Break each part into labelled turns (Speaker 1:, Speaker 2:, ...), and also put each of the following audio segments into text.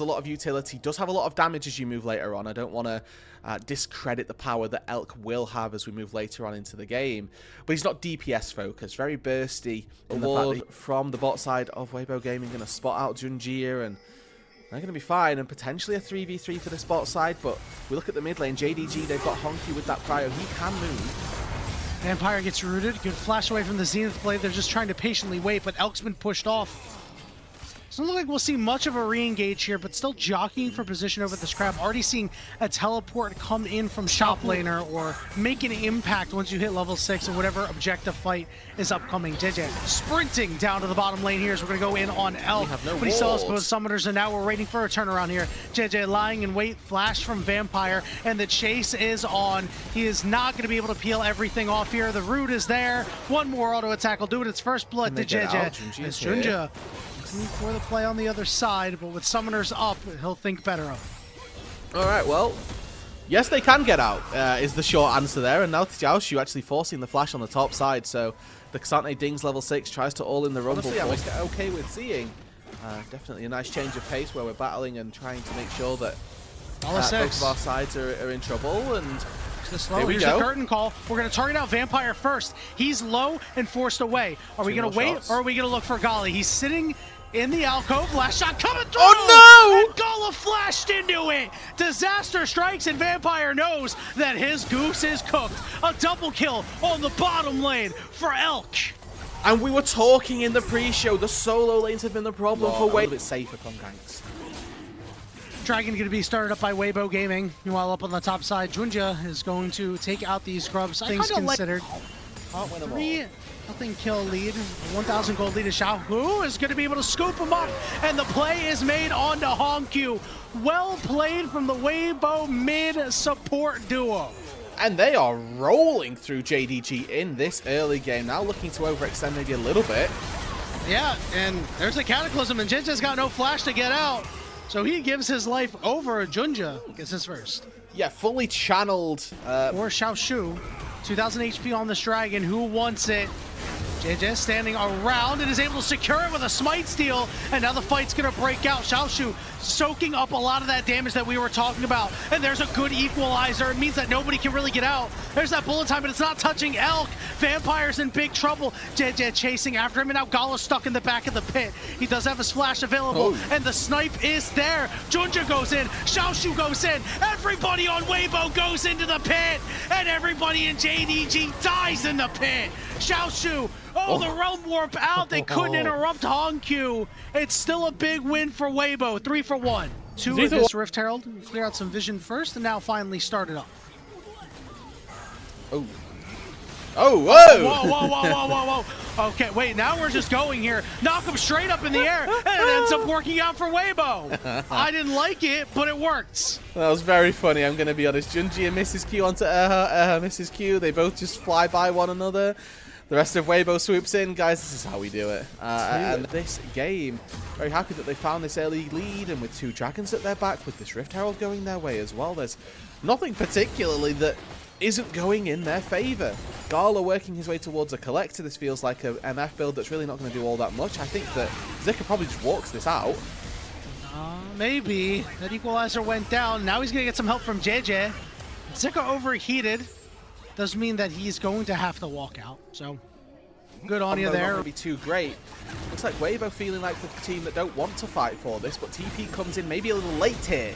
Speaker 1: a lot of utility, does have a lot of damage as you move later on. I don't want to discredit the power that Elk will have as we move later on into the game, but he's not DPS focused, very bursty. Award from the bot side of Weibo Gaming, going to spot out Junjia, and they're going to be fine, and potentially a 3v3 for the bot side. But we look at the mid lane, JDG, they've got Honky with that cryo, he can move.
Speaker 2: Vampire gets rooted, good flash away from the Zenith blade. They're just trying to patiently wait, but Elk's been pushed off. Doesn't look like we'll see much of a re-engage here, but still jockeying for position over the scrap. Already seeing a teleport come in from top laner or make an impact once you hit level 6 or whatever objective fight is upcoming. JJ sprinting down to the bottom lane here as we're going to go in on Elk. But he still has both summoners, and now we're waiting for a turnaround here. JJ lying in wait, flash from Vampire, and the chase is on. He is not going to be able to peel everything off here. The root is there. One more auto attack will do it. It's first blood to JJ. As Junjia for the play on the other side, but with summoners up, he'll think better of it.
Speaker 1: Alright, well, yes, they can get out, is the short answer there. And now Xiaoshu actually forcing the flash on the top side. So the Xante dings level 6, tries to all in the rumble. Honestly, I'm okay with seeing definitely a nice change of pace where we're battling and trying to make sure that both of our sides are in trouble. And
Speaker 2: here's the curtain call. We're going to target out Vampire first. He's low and forced away. Are we going to wait, or are we going to look for Gali? He's sitting in the alcove. Last shot coming through.
Speaker 1: Oh no!
Speaker 2: And Gala flashed into it. Disaster strikes, and Vampire knows that his goose is cooked. A double kill on the bottom lane for Elk.
Speaker 1: And we were talking in the pre-show, the solo lanes have been the problem for Weibo. A bit safer from ganks.
Speaker 2: Dragon going to be started up by Weibo Gaming. Meanwhile, up on the top side, Junjia is going to take out these scrubs. Things considered. Nothing kill lead. 1,000 gold lead to Xiao, who is going to be able to scoop him up. And the play is made onto Honkyu. Well played from the Weibo mid support duo.
Speaker 1: And they are rolling through JDG in this early game. Now looking to overextend maybe a little bit.
Speaker 2: Yeah, and there's a Cataclysm, and Jinja's got no flash to get out. So he gives his life over. Junjia gets his first.
Speaker 1: Yeah, fully channeled.
Speaker 2: For Xiaoshu. 2,000 HP on this dragon. Who wants it? JJ standing around and is able to secure it with a smite steal, and now the fight's gonna break out. Xiaoshu soaking up a lot of that damage that we were talking about, and there's a good equalizer. It means that nobody can really get out. There's that bullet time, but it's not touching Elk. Vampire's in big trouble. JJ chasing after him, and now Gala's stuck in the back of the pit. He does have his flash available, and the snipe is there. Junjia goes in, Xiaoshu goes in, everybody on Waybo goes into the pit, and everybody in JDG dies in the pit. Xiaoshu, the realm warp out. They couldn't interrupt Honkyu. It's still a big win for Weibo. 3 for 1. 2 with this Rift Herald. Clear out some vision first, and now finally start it up.
Speaker 1: Oh, whoa!
Speaker 2: Whoa. Okay, wait, now we're just going here. Knock him straight up in the air, and it ends up working out for Weibo. I didn't like it, but it worked.
Speaker 1: That was very funny, I'm going to be honest. Junjia misses Q onto Erha misses Q. They both just fly by one another. The rest of Weibo swoops in. Guys, this is how we do it. And this game, very happy that they found this early lead, and with 2 dragons at their back, with this Rift Herald going their way as well, there's nothing particularly that isn't going in their favor. Gala working his way towards a collector. This feels like a MF build that's really not going to do all that much. I think that Zika probably just walks this out.
Speaker 2: Maybe. That equalizer went down. Now he's going to get some help from JJ. Zika overheated. Does mean that he's going to have to walk out. So, good on you there.
Speaker 1: Not going to be too great. Looks like Weibo feeling like the team that don't want to fight for this, but TP comes in maybe a little late here.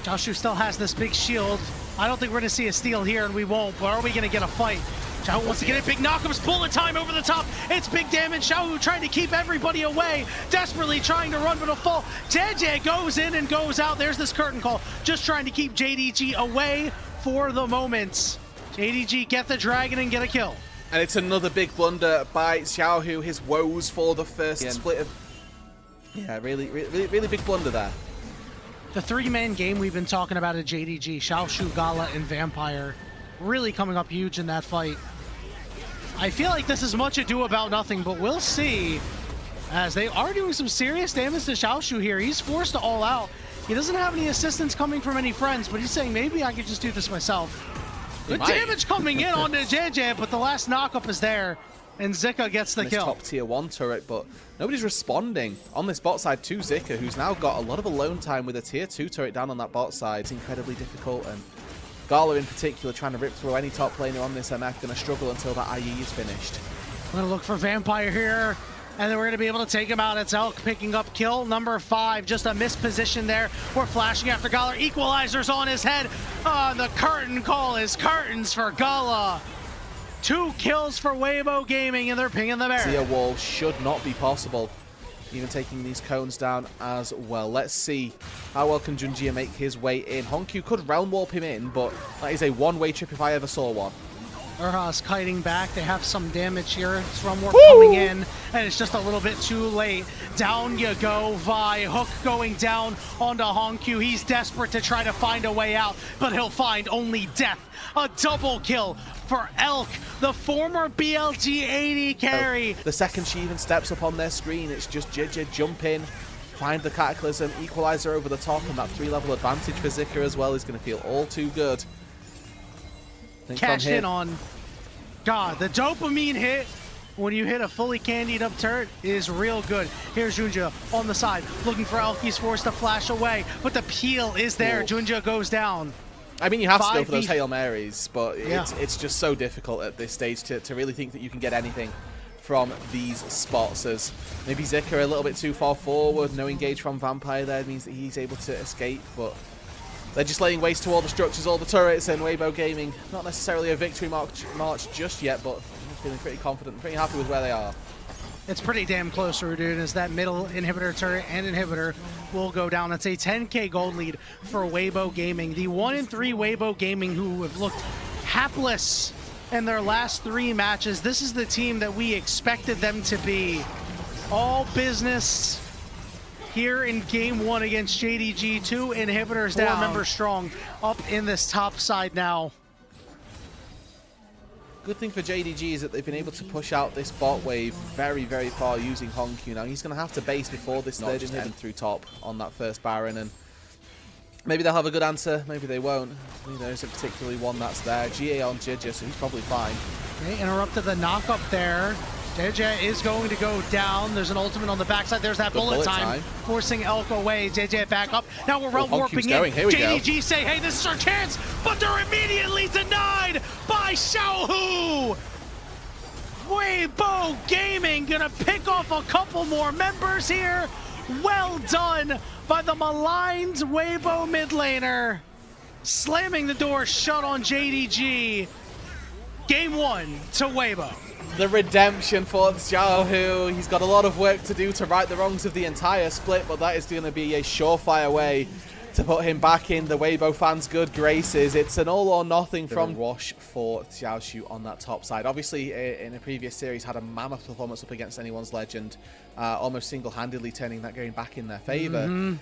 Speaker 2: Xiaoshu still has this big shield. I don't think we're going to see a steal here, and we won't, but are we going to get a fight? Xiao wants to get it. Big knockums, bullet time over the top. It's big damage. Xiao trying to keep everybody away. Desperately trying to run, but a fall. JJ goes in and goes out. There's this curtain call. Just trying to keep JDG away for the moment. JDG get the dragon and get a kill.
Speaker 1: And it's another big blunder by Xiaohu. His woes for the first split of... Yeah, really big blunder there.
Speaker 2: The 3-man game we've been talking about at JDG, Xiaoshu, Gala, and Vampire, really coming up huge in that fight. I feel like this is much ado about nothing, but we'll see, as they are doing some serious damage to Xiaoshu here. He's forced to all out. He doesn't have any assistance coming from any friends, but he's saying maybe I could just do this myself. Good damage coming in onto JJ, but the last knockup is there. And Zika gets the kill.
Speaker 1: Top tier 1 turret, but nobody's responding on this bot side to Zika, who's now got a lot of alone time with a tier 2 turret down on that bot side. It's incredibly difficult, and Gala in particular trying to rip through any top laner on this MF, going to struggle until that IE is finished.
Speaker 2: We're going to look for Vampire here, and then we're going to be able to take him out. It's Elk picking up kill number 5. Just a missed position there. We're flashing after Gala. Equalizer's on his head. The curtain call is curtains for Gala. 2 kills for Weibo Gaming, and they're pinging the bear.
Speaker 1: Tier wall should not be possible. Even taking these cones down as well. Let's see how well can Junjia make his way in. Honkyu could realm warp him in, but that is a one-way trip if I ever saw one.
Speaker 2: Urha's kiting back. They have some damage here. Stormwarp coming in, and it's just a little bit too late. Down you go, Vi. Hook going down onto Honkyu. He's desperate to try to find a way out, but he'll find only death. A double kill for Elk, the former BLG 80 carry.
Speaker 1: The second she even steps up on their screen, it's just JJ jump in, find the Cataclysm, equalizer over the top, and that 3-level advantage for Zika as well is going to feel all too good.
Speaker 2: Cash in on. God, the dopamine hit when you hit a fully candied up turret is real good. Here's Junjia on the side, looking for Elk. He's forced to flash away, but the peel is there. Junjia goes down.
Speaker 1: I mean, you have to go for those Hail Marys, but it's just so difficult at this stage to really think that you can get anything from these spots, as maybe Zika a little bit too far forward. No engage from Vampire there means that he's able to escape, but they're just laying waste to all the structures, all the turrets, and Weibo Gaming, not necessarily a victory march just yet, but feeling pretty confident, pretty happy with where they are.
Speaker 2: It's pretty damn close, Rudun, as that middle inhibitor turret and inhibitor will go down. It's a 10k gold lead for Weibo Gaming. The 1-3 Weibo Gaming, who have looked hapless in their last 3 matches. This is the team that we expected them to be. All business here in game 1 against JDG. 2 inhibitors down. 4 members strong up in this top side now.
Speaker 1: Good thing for JDG is that they've been able to push out this bot wave very, very far using Honkyu. Now he's going to have to base before this third inhibitor through top on that first Baron, and maybe they'll have a good answer, maybe they won't. There isn't particularly one that's there. GA on Jidja, so he's probably fine.
Speaker 2: They interrupted the knock up there. JJ is going to go down. There's an ultimate on the backside. There's that bullet time, forcing Elk away. JJ back up. Now we're realm warping in.
Speaker 1: Here we
Speaker 2: JDG
Speaker 1: go.
Speaker 2: Say, hey, this is our chance, but they're immediately denied by Xiaohu. Weibo Gaming gonna pick off a couple more members here. Well done by the maligned Weibo mid laner, slamming the door shut on JDG. Game 1 to Weibo.
Speaker 1: The redemption for Xiaohu. He's got a lot of work to do to right the wrongs of the entire split, but that is going to be a surefire way to put him back in the Weibo fans' good graces. It's an all or nothing from Wash for Xiaoshu on that top side. Obviously, in a previous series, had a mammoth performance up against anyone's legend, almost single-handedly turning that game back in their favor.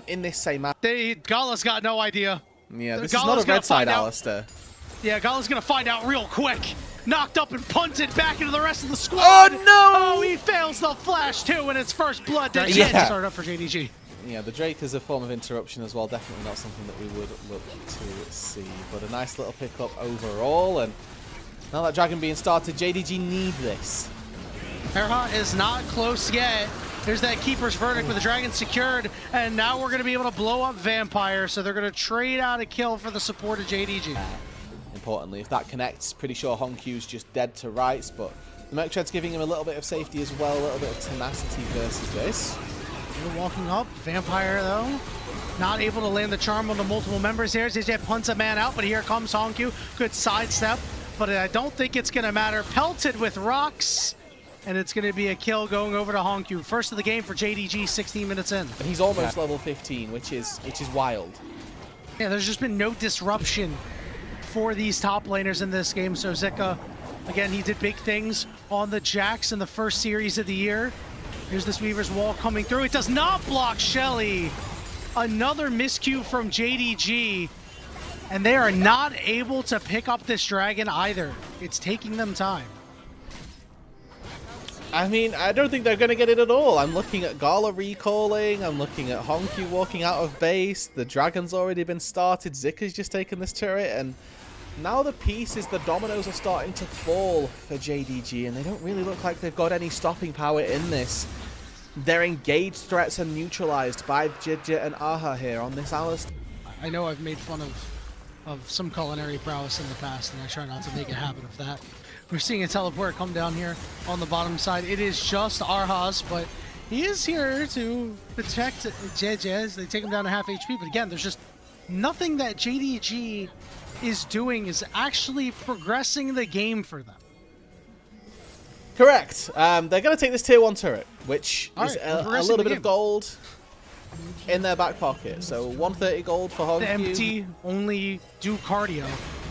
Speaker 1: In this same match,
Speaker 2: Gala's got no idea.
Speaker 1: Yeah, this is not a red side, Alistair.
Speaker 2: Yeah, Gala's going to find out real quick. Knocked up and punted back into the rest of the squad.
Speaker 1: Oh, no!
Speaker 2: Oh, he fails the flash, too, and it's first blood. That started up for JDG.
Speaker 1: Yeah, the Drake is a form of interruption as well. Definitely not something that we would look to see. But a nice little pickup overall. And now that Dragon being started, JDG need this.
Speaker 2: Erha is not close yet. There's that Keeper's Verdict with the Dragon secured. And now we're going to be able to blow up Vampire. So they're going to trade out a kill for the support of JDG.
Speaker 1: Importantly, if that connects, pretty sure Honkyu's just dead to rights, but the Merc Tread's giving him a little bit of safety as well, a little bit of tenacity versus this.
Speaker 2: They're walking up. Vampire, though, not able to land the charm on the multiple members here. JJ punts a man out, but here comes Honkyu. Good sidestep, but I don't think it's going to matter. Pelted with rocks, and it's going to be a kill going over to Honkyu. First of the game for JDG, 16 minutes in.
Speaker 1: And he's almost level 15, which is wild.
Speaker 2: Yeah, there's just been no disruption for these top laners in this game. So Zika, again, he did big things on the Jax in the first series of the year. Here's this Weaver's Wall coming through. It does not block Shelly. Another miscue from JDG. And they are not able to pick up this dragon either. It's taking them time.
Speaker 1: I mean, I don't think they're going to get it at all. I'm looking at Gala recalling. I'm looking at Honkyu walking out of base. The dragon's already been started. Zika's just taken this turret, and now the pieces, the dominoes are starting to fall for JDG, and they don't really look like they've got any stopping power in this. Their engaged threats are neutralized by JJ and Aha here on this Alice.
Speaker 2: I know I've made fun of some culinary prowess in the past, and I try not to make a habit of that. We're seeing a teleport come down here on the bottom side. It is just Arhaz, but he is here to protect JJ. They take him down to half HP, but again, there's just nothing that JDG is doing is actually progressing the game for them.
Speaker 1: Correct. They're going to take this tier 1 turret, which is
Speaker 2: right,
Speaker 1: a little bit of gold in their back pocket. So 130 gold for Hog.
Speaker 2: The empty, only do cardio.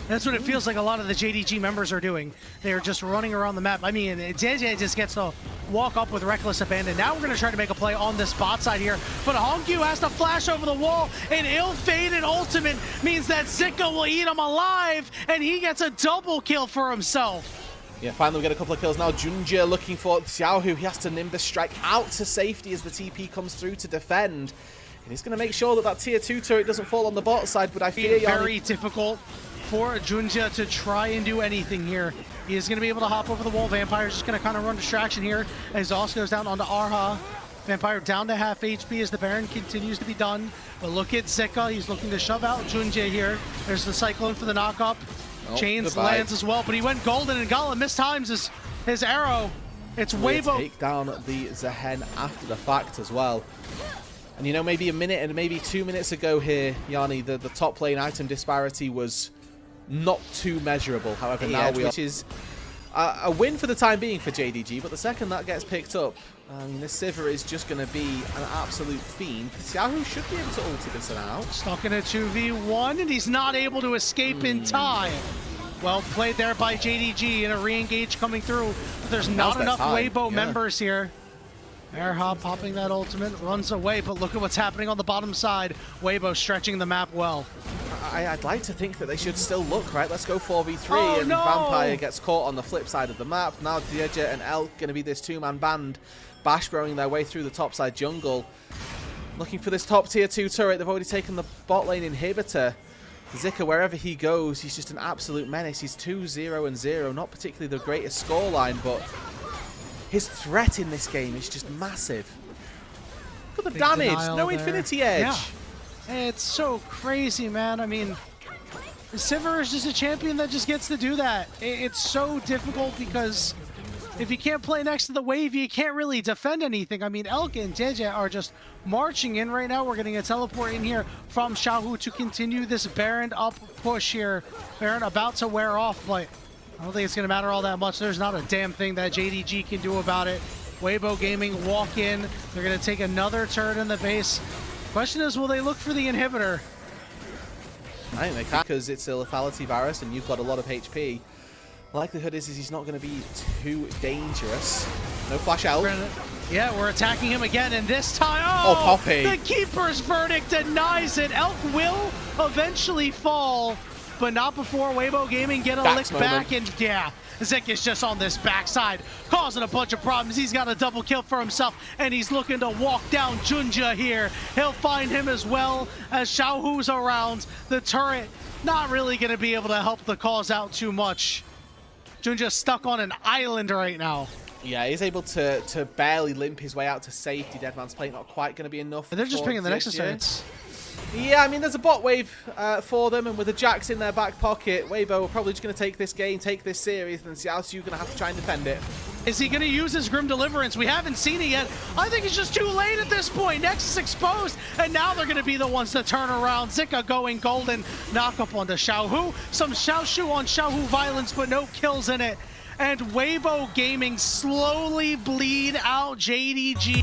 Speaker 2: That's what it feels like a lot of the JDG members are doing. They're just running around the map. I mean, JJ just gets to walk up with reckless abandon. Now we're going to try to make a play on this bot side here, but Hongyu has to flash over the wall. An ill-fated ultimate means that Zika will eat him alive, and he gets a double kill for himself.
Speaker 1: Yeah, finally we get a couple of kills now. Junja looking for Xiaohu. He has to Nimbus strike out to safety as the TP comes through to defend. And he's going to make sure that that tier 2 turret doesn't fall on the bot side, but I fear
Speaker 2: very difficult for Junja to try and do anything here. He is going to be able to hop over the wall. Vampire's just going to kind of run distraction here. Exhaust goes down onto Arha. Vampire down to half HP as the Baron continues to be done. But look at Zika. He's looking to shove out Junja here. There's the Cyclone for the knock-up.
Speaker 1: Oh,
Speaker 2: Chains lands as well, but he went golden, and Gala mistimes his arrow. It's Waybo.
Speaker 1: Take down the Zehen after the fact as well. And you know, maybe a minute and maybe 2 minutes ago here, Yanni, the top lane item disparity was not too measurable. However, now which is a win for the time being for JDG, but the second that gets picked up, I mean, this Sivir is just going to be an absolute fiend. Xiaohu should be able to ulti this out.
Speaker 2: Stuck in a 2v1, and he's not able to escape in time. Well played there by JDG, and a re-engage coming through. But there's not enough Waybo members here. Airhop popping that ultimate, runs away, but look at what's happening on the bottom side. Waybo stretching the map well.
Speaker 1: I'd like to think that they should still look, right? Let's go 4v3,
Speaker 2: oh,
Speaker 1: and
Speaker 2: no!
Speaker 1: Vampire gets caught on the flip side of the map. Now Dieja and Elk going to be this two-man band, bash throwing their way through the topside jungle. Looking for this top tier 2 turret. They've already taken the bot lane inhibitor. Zika, wherever he goes, he's just an absolute menace. He's 2-0-0, not particularly the greatest scoreline, but his threat in this game is just massive. Look at the damage, no Infinity Edge.
Speaker 2: Yeah. It's so crazy, man. I mean, Sivir is just a champion that just gets to do that. It's so difficult because if you can't play next to the wave, you can't really defend anything. I mean, Elk and JJ are just marching in right now. We're getting a teleport in here from Xiaohu to continue this Baron up push here. Baron about to wear off, but I don't think it's going to matter all that much. There's not a damn thing that JDG can do about it. Weibo Gaming walk in. They're going to take another turret in the base. Question is, will they look for the inhibitor?
Speaker 1: I think they can, because it's a lethality virus and you've got a lot of HP. Likelihood is he's not going to be too dangerous. No flash out.
Speaker 2: Yeah, we're attacking him again, and this time,
Speaker 1: oh, Poppy.
Speaker 2: The Keeper's verdict denies it. Elk will eventually fall, but not before Weibo Gaming get a lick back, and yeah, Zik is just on this backside, causing a bunch of problems. He's got a double kill for himself, and he's looking to walk down Junja here. He'll find him as well as Xiaohu's around. The turret not really going to be able to help the cause out too much. Junja's stuck on an island right now.
Speaker 1: Yeah, he's able to barely limp his way out to safety. Deadman's Plate not quite going to be enough.
Speaker 2: They're just bringing the Nexus turrets.
Speaker 1: Yeah, I mean, there's a bot wave for them, and with the Jax in their back pocket, Waybo are probably just going to take this game, take this series, and Xiaohu going to have to try and defend it.
Speaker 2: Is he going to use his Grim Deliverance? We haven't seen it yet. I think it's just too late at this point. Nexus exposed, and now they're going to be the ones to turn around. Zika going golden. Knock up onto Xiaohu. Some Xiaoshu on Xiaohu violence, but no kills in it. And Weibo Gaming slowly bleed out JDG.